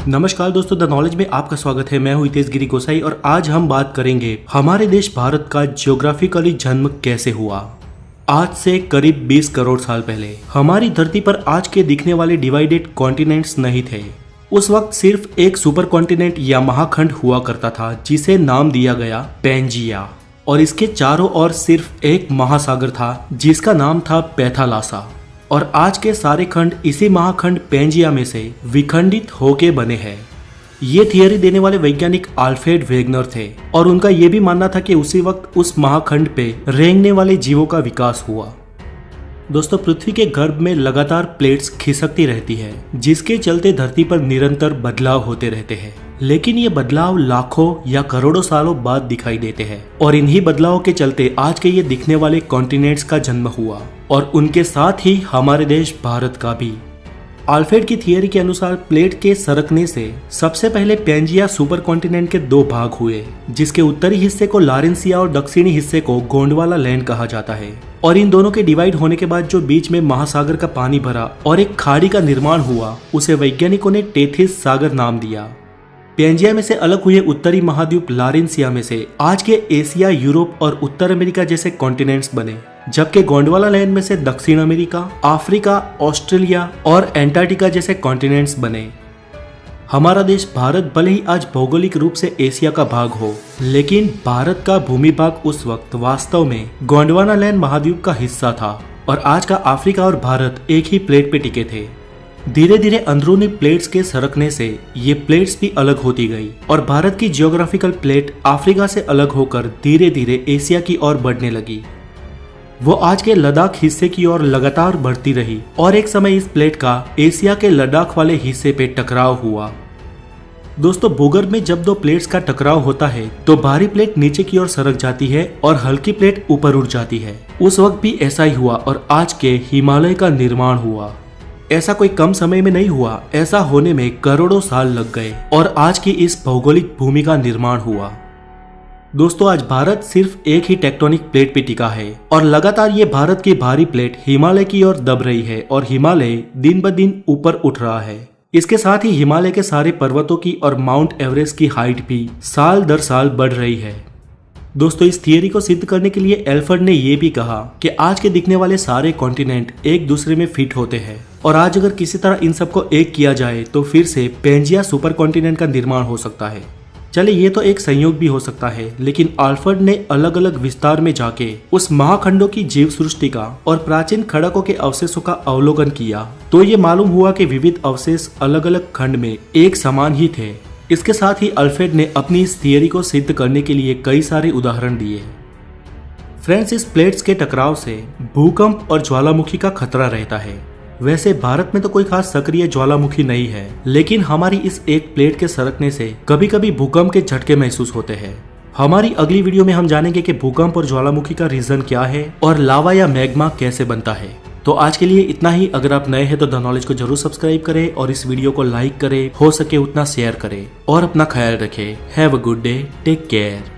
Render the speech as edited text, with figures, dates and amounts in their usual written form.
नमस्कार दोस्तों, the knowledge में आपका स्वागत है। मैं हूं हितेश गिरी गोसाई और आज हम बात करेंगे हमारे देश भारत का ज्योग्राफिकली जन्म कैसे हुआ। आज से करीब 20 करोड़ साल पहले हमारी धरती पर आज के दिखने वाले डिवाइडेड कॉन्टिनेंट्स नहीं थे। उस वक्त सिर्फ एक सुपर कॉन्टिनेंट या महाखंड हुआ करता था जिसे नाम दिया गया पैंजिया, और इसके चारों ओर सिर्फ एक महासागर था जिसका नाम था पैथालासा। और आज के सारे खंड इसी महाखंड पैंजिया में से विखंडित होके बने हैं। ये थियरी देने वाले वैज्ञानिक आल्फ्रेड वेगनर थे और उनका ये भी मानना था कि उसी वक्त उस महाखंड पे रेंगने वाले जीवों का विकास हुआ। दोस्तों, पृथ्वी के गर्भ में लगातार प्लेट्स खिसकती रहती है जिसके चलते धरती पर निरंतर बदलाव होते रहते हैं, लेकिन ये बदलाव लाखों या करोड़ों सालों बाद दिखाई देते हैं। और इन्हीं बदलावों के चलते आज के ये दिखने वाले कॉन्टिनेंट्स का जन्म हुआ और उनके साथ ही हमारे देश भारत का भी। आल्फ्रेड की थियरी के अनुसार प्लेट के सरकने से सबसे पहले पैंजिया सुपर कॉन्टिनेंट के दो भाग हुए, जिसके उत्तरी हिस्से को लारेंसिया और दक्षिणी हिस्से को गोंडवाना लैंड कहा जाता है। और इन दोनों के डिवाइड होने के बाद जो बीच में महासागर का पानी भरा और एक खाड़ी का निर्माण हुआ, उसे वैज्ञानिकों ने टेथिस सागर नाम दिया। पैंजिया में से अलग हुए उत्तरी महाद्वीप लारेंसिया में से आज के एशिया, यूरोप और उत्तर अमेरिका जैसे कॉन्टिनेंट्स बने, जबकि गोंडवाना लैंड में से दक्षिण अमेरिका, अफ्रीका, ऑस्ट्रेलिया और एंटार्क्टिका जैसे कॉन्टिनेंट्स बने। हमारा देश भारत भले ही आज भौगोलिक रूप से एशिया का भाग हो, लेकिन भारत का भूमि भाग उस वक्त वास्तव में गोंडवाना लैंड महाद्वीप का हिस्सा था और आज का अफ्रीका और भारत एक ही प्लेट पे टिके थे। धीरे धीरे अंदरूनी प्लेट्स के सरकने से ये प्लेट्स भी अलग होती गई और भारत की जियोग्राफिकल प्लेट अफ्रीका से अलग होकर धीरे धीरे एशिया की ओर बढ़ने लगी। वो आज के लद्दाख हिस्से की ओर लगातार बढ़ती रही और एक समय इस प्लेट का एशिया के लद्दाख वाले हिस्से पे टकराव हुआ। दोस्तों, भूगर्भ में जब दो प्लेट्स का टकराव होता है तो भारी प्लेट नीचे की ओर सरक जाती है और हल्की प्लेट ऊपर उठ जाती है। उस वक्त भी ऐसा ही हुआ और आज के हिमालय का निर्माण हुआ। ऐसा कोई कम समय में नहीं हुआ, ऐसा होने में करोड़ों साल लग गए और आज की इस भौगोलिक भूमि का निर्माण हुआ। दोस्तों, आज भारत सिर्फ एक ही टेक्टोनिक प्लेट पे टिका है और लगातार ये भारत की भारी प्लेट हिमालय की ओर दब रही है और हिमालय दिन ब दिन ऊपर उठ रहा है। इसके साथ ही हिमालय के सारे पर्वतों की और माउंट एवरेस्ट की हाइट भी साल दर साल बढ़ रही है। दोस्तों, इस थियरी को सिद्ध करने के लिए एल्फ्रेड ने यह भी कहा कि आज के दिखने वाले सारे कॉन्टिनेंट एक दूसरे में फिट होते हैं और आज अगर किसी तरह इन सबको एक किया जाए तो फिर से पैंजिया सुपर कॉन्टिनेंट का निर्माण हो सकता है। चले, ये तो एक संयोग भी हो सकता है, लेकिन आल्फ्रेड ने अलग अलग विस्तार में जाके उस महाखंडों की जीव सृष्टि का और प्राचीन खड़कों के अवशेषों का अवलोकन किया तो ये मालूम हुआ कि विविध अवशेष अलग अलग खंड में एक समान ही थे। इसके साथ ही आल्फ्रेड ने अपनी इस थियरी को सिद्ध करने के लिए कई सारे उदाहरण दिए। फ्रेंड्स, इस प्लेट्स के टकराव से भूकंप और ज्वालामुखी का खतरा रहता है। वैसे भारत में तो कोई खास सक्रिय ज्वालामुखी नहीं है, लेकिन हमारी इस एक प्लेट के सरकने से कभी कभी भूकंप के झटके महसूस होते हैं। हमारी अगली वीडियो में हम जानेंगे कि भूकंप और ज्वालामुखी का रीजन क्या है और लावा या मैग्मा कैसे बनता है। तो आज के लिए इतना ही। अगर आप नए हैं तो द नॉलेज को जरूर सब्सक्राइब करें और इस वीडियो को लाइक करें, हो सके उतना शेयर करें और अपना ख्याल रखें। Have a good day, take care.